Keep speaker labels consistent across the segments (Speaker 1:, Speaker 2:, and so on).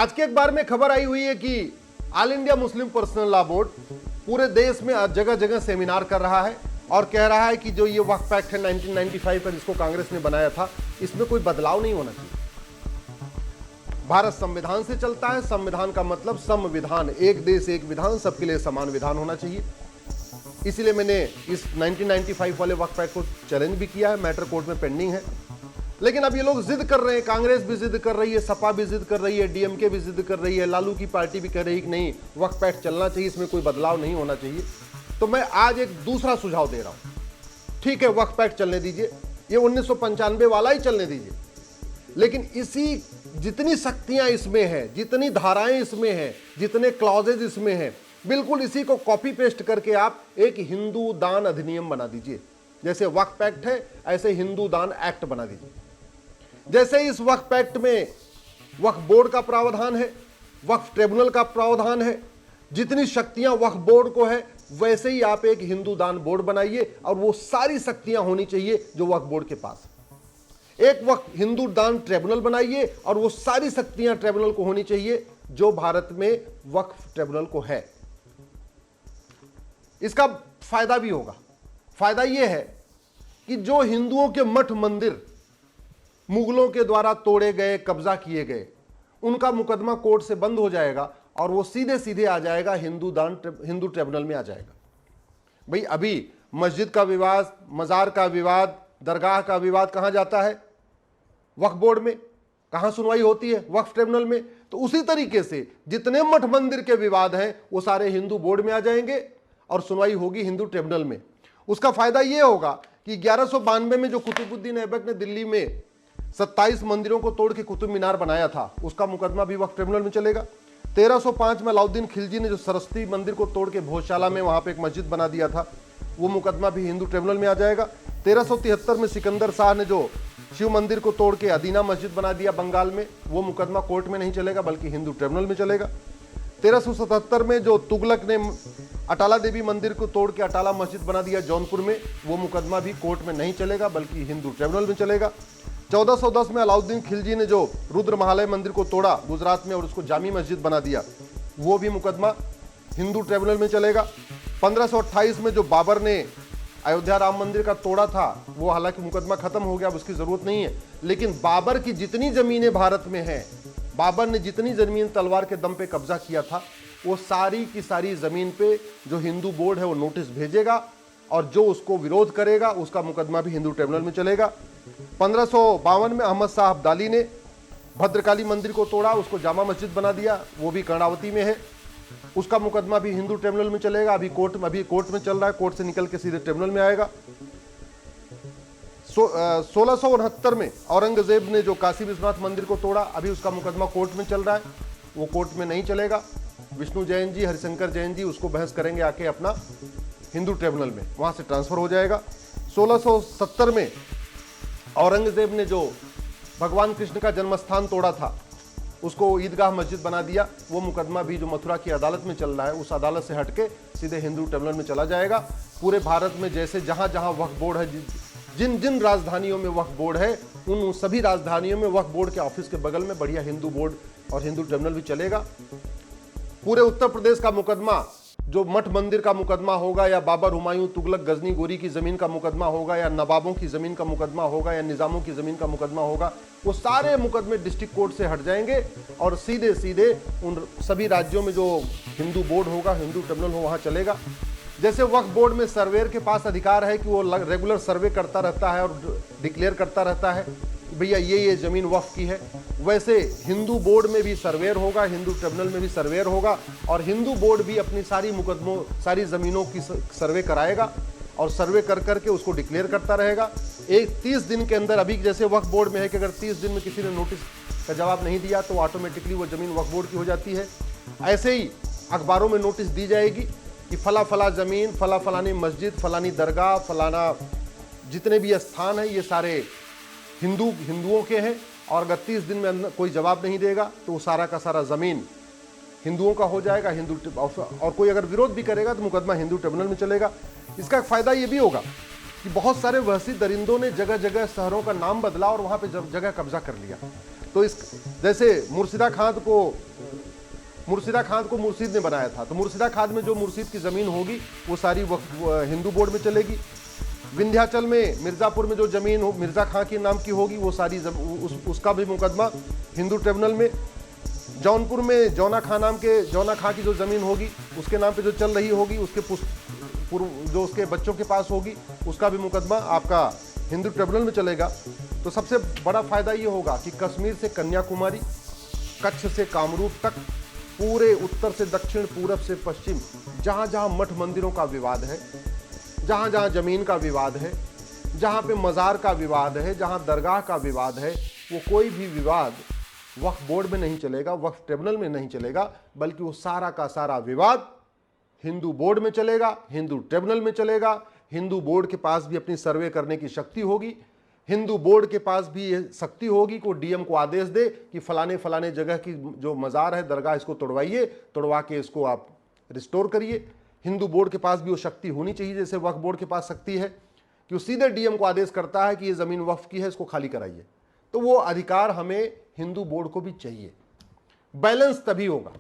Speaker 1: आज के अखबार में खबर आई हुई है कि all India Muslim personal law board पूरे देश में जगह जगह सेमिनार कर रहा है और कह रहा है कि जो ये वक्फ एक्ट है 1995 का, जिसको कांग्रेस ने बनाया था, इसमें कोई बदलाव नहीं होना चाहिए। भारत संविधान से चलता है, संविधान का मतलब संविधान, एक देश एक विधान, सबके लिए समान विधान होना चाहिए। इसीलिए मैंने इस 1995 वाले वक्फ एक्ट को चैलेंज भी किया है, मैटर कोर्ट में पेंडिंग है। लेकिन अब ये लोग जिद कर रहे हैं, कांग्रेस भी जिद कर रही है, सपा भी जिद कर रही है, डीएमके भी जिद कर रही है, लालू की पार्टी भी कह रही है कि नहीं, वक्फ एक्ट चलना चाहिए, इसमें कोई बदलाव नहीं होना चाहिए। तो मैं आज एक दूसरा सुझाव दे रहा हूं। ठीक है, वक्फ एक्ट चलने दीजिए, ये 1995 वाला ही चलने दीजिए, लेकिन इसी जितनी शक्तियां इसमें है, जितनी धाराएं इसमें हैं, जितने क्लॉजेज इसमें हैं, बिल्कुल इसी को कॉपी पेस्ट करके आप एक हिंदू दान अधिनियम बना दीजिए। जैसे वक्फ एक्ट है, ऐसे हिंदू दान एक्ट बना दीजिए। जैसे इस वक्फ एक्ट में वक्फ बोर्ड का प्रावधान है, वक्फ ट्रिब्यूनल का प्रावधान है, जितनी शक्तियां वक्फ बोर्ड को है, वैसे ही आप एक हिंदू दान बोर्ड बनाइए और वो सारी शक्तियां होनी चाहिए जो वक्फ बोर्ड के पास है। एक वक्फ हिंदू दान ट्रिब्यूनल बनाइए और वो सारी शक्तियां ट्रिब्यूनल को होनी चाहिए जो भारत में वक्फ ट्रिब्यूनल को है। इसका फायदा भी होगा। फायदा यह है कि जो हिंदुओं के मठ मंदिर मुगलों के द्वारा तोड़े गए, कब्जा किए गए, उनका मुकदमा कोर्ट से बंद हो जाएगा और वो सीधे सीधे आ जाएगा हिंदू ट्रिब्यूनल में आ जाएगा। भाई अभी मस्जिद का विवाद, मजार का विवाद, दरगाह का विवाद कहां जाता है? वक्फ बोर्ड में। कहां सुनवाई होती है? वक्फ ट्रिब्यूनल में। तो उसी तरीके से जितने मठ मंदिर के विवाद हैं वो सारे हिंदू बोर्ड में आ जाएंगे और सुनवाई होगी हिंदू ट्रिब्यूनल में। उसका फायदा यह होगा कि 1192 में जो कुतुबुद्दीन ऐबक ने दिल्ली में 27 मंदिरों को तोड़ के कुतुब मीनार बनाया था, उसका मुकदमा भी वक्फ ट्रिब्यूनल में चलेगा। 1305 में अलाउद्दीन खिलजी ने जो सरस्वती मंदिर को तोड़ के भोजशाला में वहां पे एक मस्जिद बना दिया था, वो मुकदमा भी हिंदू ट्रिब्यूनल में आ जाएगा। 1373 में सिकंदर शाह ने जो शिव मंदिर को तोड़ के अदीना मस्जिद बना दिया बंगाल में, वो मुकदमा कोर्ट में नहीं चलेगा बल्कि हिंदू ट्रिब्यूनल में चलेगा। 1377 में जो तुगलक ने अटाला देवी मंदिर को तोड़ के अटाला मस्जिद बना दिया जौनपुर में, वो मुकदमा भी कोर्ट में नहीं चलेगा बल्कि हिंदू ट्रिब्यूनल में चलेगा। 1410 में अलाउद्दीन खिलजी ने जो रुद्र महालय मंदिर को तोड़ा गुजरात में और उसको जामी मस्जिद बना दिया, वो भी मुकदमा हिंदू ट्रिब्यूनल में चलेगा। 1528 में जो बाबर ने अयोध्या राम मंदिर का तोड़ा था, वो हालांकि मुकदमा खत्म हो गया, अब उसकी जरूरत नहीं है, लेकिन बाबर की जितनी जमीनें भारत में हैं, बाबर ने जितनी जमीन तलवार के दम पे कब्जा किया था, वो सारी की सारी जमीन पे जो हिंदू बोर्ड है वो नोटिस भेजेगा और जो उसको विरोध करेगा उसका मुकदमा भी हिंदू ट्रिब्यूनल में चलेगा। 1552 में अहमद शाह अब्दाली ने भद्रकाली मंदिर को तोड़ा, उसको जामा मस्जिद बना दिया, वो भी कर्णावती में है, उसका मुकदमा भी हिंदू ट्रिब्यूनल में चलेगा। अभी कोर्ट में चल रहा है, कोर्ट से निकल के सीधे ट्रिब्यूनल में आएगा। 1669 में औरंगजेब ने जो काशी विश्वनाथ मंदिर को तोड़ा, अभी उसका मुकदमा कोर्ट में चल रहा है, वो कोर्ट में नहीं चलेगा। विष्णु जैन जी, हरिशंकर जैन जी उसको बहस करेंगे आके अपना हिंदू ट्रिब्यूनल में, वहां से ट्रांसफर हो जाएगा। 1670 में औरंगजेब ने जो भगवान कृष्ण का जन्म स्थान तोड़ा था, उसको ईदगाह मस्जिद बना दिया, वो मुकदमा भी जो मथुरा की अदालत में चल रहा है, उस अदालत से हटके सीधे हिंदू ट्रिब्यूनल में चला जाएगा। पूरे भारत में जैसे जहां जहां वक्फ बोर्ड है, जिन जिन राजधानियों में वक्फ बोर्ड है, उन सभी राजधानियों में वक्फ बोर्ड के ऑफिस के बगल में बढ़िया हिंदू बोर्ड और हिंदू ट्रिब्यूनल भी चलेगा। पूरे उत्तर प्रदेश का मुकदमा, जो मठ मंदिर का मुकदमा होगा या बाबर, हुमायूं, तुगलक, गजनी, गोरी की जमीन का मुकदमा होगा या नवाबों की जमीन का मुकदमा होगा या निजामों की जमीन का मुकदमा होगा, वो सारे मुकदमे डिस्ट्रिक्ट कोर्ट से हट जाएंगे और सीधे सीधे उन सभी राज्यों में जो हिंदू बोर्ड होगा, हिंदू ट्रिब्यूनल हो, वहां चलेगा। जैसे वक्फ बोर्ड में सर्वेयर के पास अधिकार है कि वो रेगुलर सर्वे करता रहता है और डिक्लेयर करता रहता है भैया ये जमीन वक्फ की है, वैसे हिंदू बोर्ड में भी सर्वेयर होगा, हिंदू ट्रिब्यूनल में भी सर्वेयर होगा और हिंदू बोर्ड भी अपनी सारी मुकदमों, सारी जमीनों की सर्वे कराएगा और सर्वे कर करके उसको डिक्लेयर करता रहेगा। एक 30 दिन के अंदर, अभी जैसे वक्फ बोर्ड में है कि अगर 30 दिन में किसी ने नोटिस का जवाब नहीं दिया तो ऑटोमेटिकली वो जमीन वक्फ बोर्ड की हो जाती है। ऐसे ही अखबारों में नोटिस दी जाएगी कि फला फला जमीन, फला फलानी मस्जिद, फलानी दरगाह, फलाना जितने भी स्थान है ये सारे हिंदुओं के हैं और अगर 30 दिन में कोई जवाब नहीं देगा तो वो सारा का सारा जमीन हिंदुओं का हो जाएगा। और कोई अगर विरोध भी करेगा तो मुकदमा हिंदू ट्रिब्यूनल में चलेगा। इसका फायदा ये भी होगा कि बहुत सारे वहशी दरिंदों ने जगह जगह शहरों का नाम बदला और वहां पे जगह कब्जा कर लिया। तो इस जैसे मुर्शिदा खान को मुर्शिदा खान को मुर्शिद ने बनाया था, तो मुर्शिदा खान में जो मुर्शिद की ज़मीन होगी वो सारी हिंदू बोर्ड में चलेगी। विंध्याचल में मिर्ज़ापुर में जो ज़मीन मिर्ज़ा खां के नाम की होगी वो सारी उसका भी मुकदमा हिंदू ट्रिब्यूनल में। जौनपुर में जौना खां की जो ज़मीन होगी उसके नाम पे जो चल रही होगी, उसके जो उसके बच्चों के पास होगी, उसका भी मुकदमा आपका हिंदू ट्रिब्यूनल में चलेगा। तो सबसे बड़ा फायदा ये होगा कि कश्मीर से कन्याकुमारी, कच्छ से कामरूप तक, पूरे उत्तर से दक्षिण, पूरब से पश्चिम, जहाँ जहाँ मठ मंदिरों का विवाद है, जहाँ जहाँ जमीन का विवाद है, जहाँ पे मज़ार का विवाद है, जहाँ दरगाह का विवाद है, वो कोई भी विवाद वक्फ बोर्ड में नहीं चलेगा, वक्फ ट्रिब्यूनल में नहीं चलेगा, बल्कि वो सारा का सारा विवाद हिंदू बोर्ड में चलेगा, हिंदू ट्रिब्यूनल में चलेगा। हिंदू बोर्ड के पास भी अपनी सर्वे करने की शक्ति होगी, हिंदू बोर्ड के पास भी ये शक्ति होगी कि वो डीएम को आदेश दे कि फलाने फलाने जगह की जो मज़ार है, दरगाह, इसको तोड़वाइए, तोड़वा के इसको आप रिस्टोर करिए। हिंदू बोर्ड के पास भी वो शक्ति होनी चाहिए, जैसे वक्फ बोर्ड के पास शक्ति है कि वो सीधे डीएम को आदेश करता है कि ये ज़मीन वक्फ की है, इसको खाली कराइए। तो वो अधिकार हमें हिंदू बोर्ड को भी चाहिए। बैलेंस तभी होगा।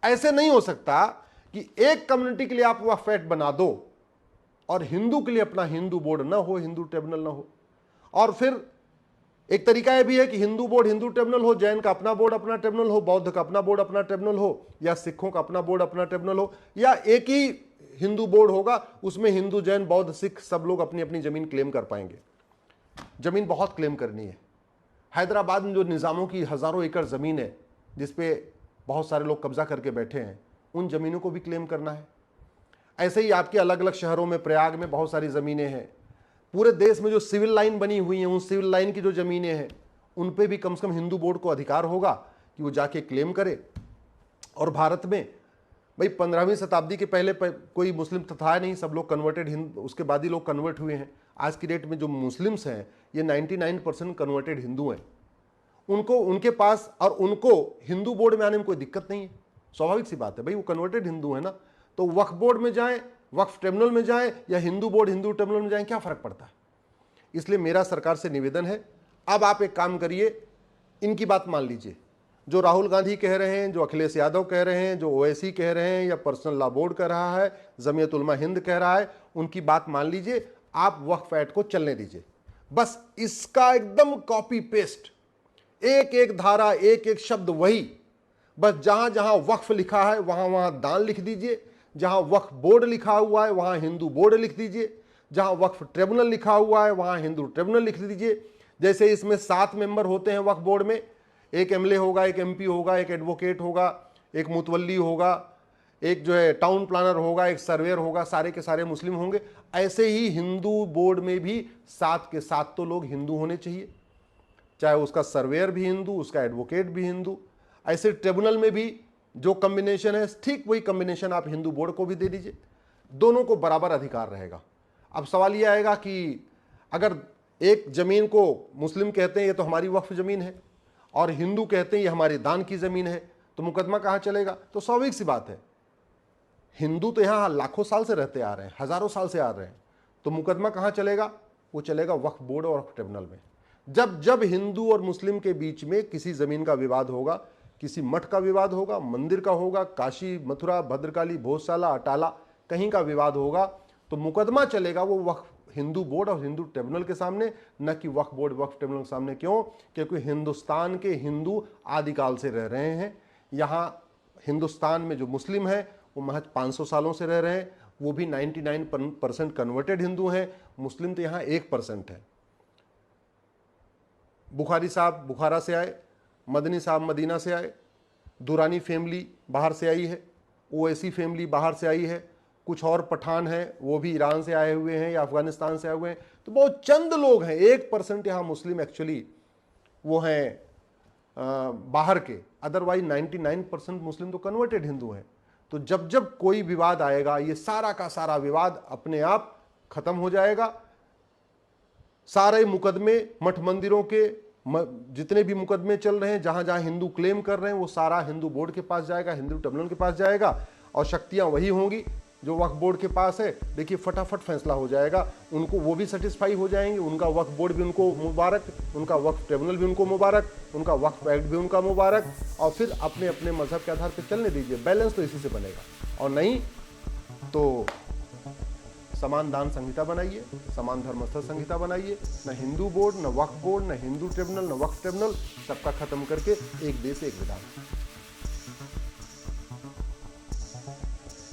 Speaker 1: ऐसे नहीं हो सकता कि एक कम्युनिटी के लिए आप वक्फ एक्ट बना दो और हिंदू के लिए अपना हिंदू बोर्ड ना हो, हिंदू ट्रिब्यूनल ना हो। और फिर एक तरीका यह भी है कि हिंदू बोर्ड हिंदू ट्रिब्यूनल हो, जैन का अपना बोर्ड अपना ट्रिब्यूनल हो, बौद्ध का अपना बोर्ड अपना ट्रिब्यूनल हो, या सिखों का अपना बोर्ड अपना ट्रिब्यूनल हो, या एक ही हिंदू बोर्ड होगा, उसमें हिंदू, जैन, बौद्ध, सिख सब लोग अपनी अपनी जमीन क्लेम कर पाएंगे। जमीन बहुत क्लेम करनी है। हैदराबाद में जो निज़ामों की हज़ारों एकड़ ज़मीन है जिसपे बहुत सारे लोग कब्जा करके बैठे हैं, उन ज़मीनों को भी क्लेम करना है। ऐसे ही आपके अलग अलग शहरों में, प्रयाग में बहुत सारी ज़मीनें हैं। पूरे देश में जो सिविल लाइन बनी हुई हैं, उन सिविल लाइन की जो ज़मीनें हैं उन पे भी कम से कम हिंदू बोर्ड को अधिकार होगा कि वो जाके क्लेम करे। और भारत में भाई 15वीं शताब्दी के पहले कोई मुस्लिम तो था नहीं, सब लोग कन्वर्टेड हिंदू, उसके बाद ही लोग कन्वर्ट हुए हैं। आज की डेट में जो मुस्लिम्स हैं ये 99% कन्वर्टेड हिंदू हैं। उनको उनके पास और उनको हिंदू बोर्ड में आने में कोई दिक्कत नहीं है, स्वाभाविक सी बात है भाई, वो कन्वर्टेड हिंदू है ना। तो वक्फ बोर्ड में जाएं, वक्फ ट्रिब्यूनल में जाएं, या हिंदू बोर्ड हिंदू ट्रिब्यूनल में जाएं, क्या फ़र्क पड़ता है। इसलिए मेरा सरकार से निवेदन है, अब आप एक काम करिए, इनकी बात मान लीजिए। जो राहुल गांधी कह रहे हैं, जो अखिलेश यादव कह रहे हैं, जो ओवैसी कह रहे हैं, या पर्सनल लॉ बोर्ड कह रहा है, जमीयत उलमा हिंद कह रहा है, उनकी बात मान लीजिए। आप वक्फ एक्ट को चलने दीजिए। बस इसका एकदम कॉपी पेस्ट, एक एक धारा, एक एक शब्द वही। बस जहां जहां वक्फ लिखा है वहां वहां दान लिख दीजिए, जहां वक्फ बोर्ड लिखा हुआ है वहां हिंदू बोर्ड लिख दीजिए, जहां वक्फ ट्रिब्यूनल लिखा हुआ है वहां हिंदू ट्रिब्यूनल लिख दीजिए। जैसे इसमें 7 मेंबर होते हैं वक्फ बोर्ड में, एक एमएलए होगा, एक एमपी होगा, एक एडवोकेट होगा, एक मुतवल्ली होगा, एक जो है टाउन प्लानर होगा, एक सर्वेयर होगा, सारे के सारे मुस्लिम होंगे। ऐसे ही हिंदू बोर्ड में भी 7 के 7 तो लोग हिंदू होने चाहिए, चाहे उसका सर्वेयर भी हिंदू, उसका एडवोकेट भी हिंदू। ऐसे ट्रिब्यूनल में भी जो कॉम्बिनेशन है, ठीक वही कॉम्बिनेशन आप हिंदू बोर्ड को भी दे दीजिए, दोनों को बराबर अधिकार रहेगा। अब सवाल यह आएगा कि अगर एक ज़मीन को मुस्लिम कहते हैं ये तो हमारी वक्फ ज़मीन है, और हिंदू कहते हैं ये हमारी दान की ज़मीन है, तो मुकदमा कहाँ चलेगा। तो स्वाभाविक सी बात है, हिंदू तो यहाँ लाखों साल से रहते आ रहे हैं, हज़ारों साल से आ रहे हैं, तो मुकदमा कहाँ चलेगा, वो चलेगा वक्फ बोर्ड और वक्फ ट्रिब्यूनल में। जब जब हिंदू और मुस्लिम के बीच में किसी ज़मीन का विवाद होगा, किसी मठ का विवाद होगा, मंदिर का होगा, काशी, मथुरा, भद्रकाली, भोजशाला, अटाला, कहीं का विवाद होगा, तो मुकदमा चलेगा वो वक्फ हिंदू बोर्ड और हिंदू ट्रिब्यूनल के सामने, न कि वक्फ बोर्ड वक्फ ट्रिब्यूनल के सामने। क्यों? क्योंकि हिंदुस्तान के हिंदू आदिकाल से रह रहे हैं। यहाँ हिंदुस्तान में जो मुस्लिम हैं वो महज 500 सालों से रह रहे हैं, वो भी 99% कन्वर्टेड हिंदू हैं। मुस्लिम तो यहाँ 1% है। बुखारी साहब बुखारा से आए, मदनी साहब मदीना से आए, दुरानी फैमिली बाहर से आई है, ओवैसी फैमिली बाहर से आई है, कुछ और पठान हैं वो भी ईरान से आए हुए हैं या अफगानिस्तान से आए हुए हैं। तो बहुत चंद लोग हैं, 1% यहाँ मुस्लिम एक्चुअली वो हैं बाहर के, अदरवाइज 99% मुस्लिम तो कन्वर्टेड हिंदू हैं। तो जब जब कोई विवाद आएगा, ये सारा का सारा विवाद अपने आप खत्म हो जाएगा। सारे मुकदमे मठ मंदिरों के जितने भी मुकदमे चल रहे हैं, जहां जहां हिंदू क्लेम कर रहे हैं, वो सारा हिंदू बोर्ड के पास जाएगा, हिंदू ट्रिब्यूनल के पास जाएगा, और शक्तियां वही होंगी। जो वक्फ बोर्ड के पास है, देखिए फटाफट फैसला हो जाएगा, उनको वो भी सेटिस्फाई हो जाएंगे, उनका वक्फ बोर्ड भी उनको मुबारक, उनका वक्फ ट्रिब्यूनल भी उनको मुबारक, उनका वक्फ एक्ट भी उनका मुबारक, और फिर अपने अपने मजहब के आधार पर चलने दीजिए। बैलेंस तो इसी से बनेगा, और नहीं तो समान दान संहिता बनाइए, समान धर्मस्थल संहिता बनाइए, न हिंदू बोर्ड, न वक्फ बोर्ड, न हिंदू ट्रिब्यूनल, न वक्फ ट्रिब्यूनल, सबका खत्म करके एक देश एक विधान।